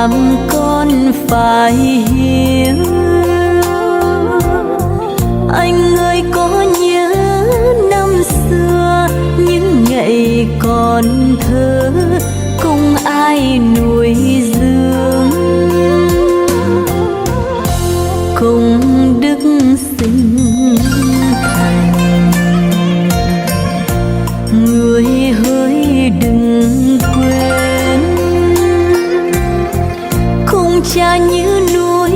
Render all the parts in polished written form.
làm con phải hiểu. Anh ơi có nhớ năm xưa những ngày còn thơ cùng ai nuôi dưỡng, cùng đức sinh thành. Người hỡi đừng quên, cùng cha như núi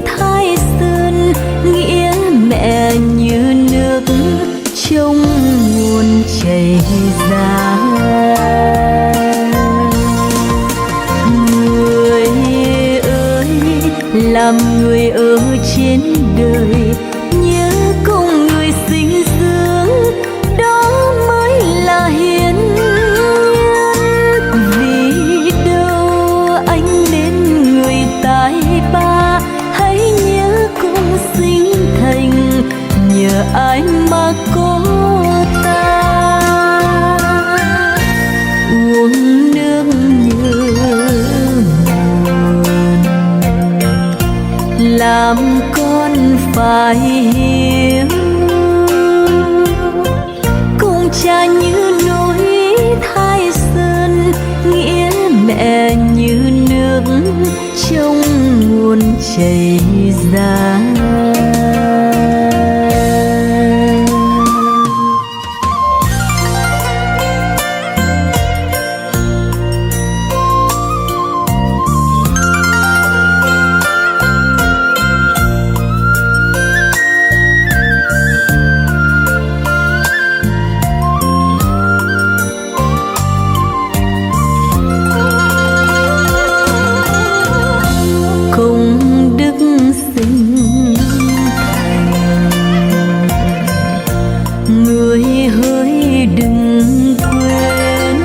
Thái Sơn, nghĩa mẹ như nước trong nguồn chảy ra. Người ơi làm người ở trên đời, nhớ cùng người sinh dưỡng, đó mới là hiền nhân. Vì đâu anh đến người tài ba, hãy nhớ cùng sinh thành, nhờ anh mà có ta. Uống nước nhớ nguồn, làm con phải hiểu. Cùng cha như núi Thái Sơn, nghĩa mẹ như nước trong nguồn chảy ra. Người hỡi đừng quên,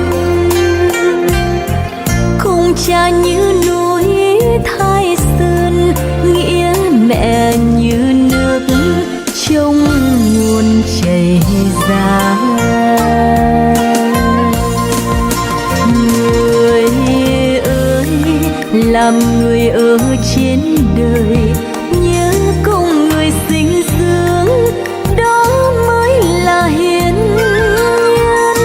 cùng cha như núi Thái Sơn, nghĩa mẹ như nước trong nguồn chảy ra. Người ơi làm người ở trên đời, nhớ cùng người sinh dưỡng, đó mới là hiền nhân.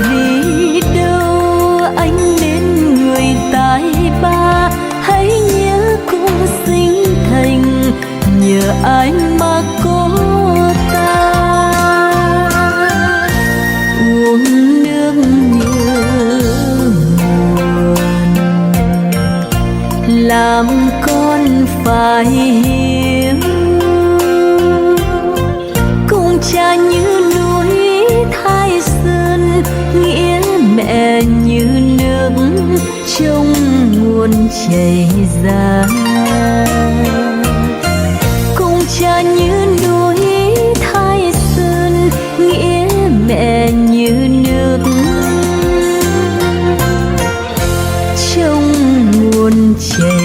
Vì đâu anh đến người tài ba, hãy nhớ cùng sinh thành, nhờ anh mà có ta. Uống nước nhớ nguồn, làm con phải hiểu. Cùng cha như núi Thái Sơn, nghĩa mẹ như nước trong nguồn chảy ra. Cùng cha như núi Thái Sơn, nghĩa mẹ như nước trong nguồn chảy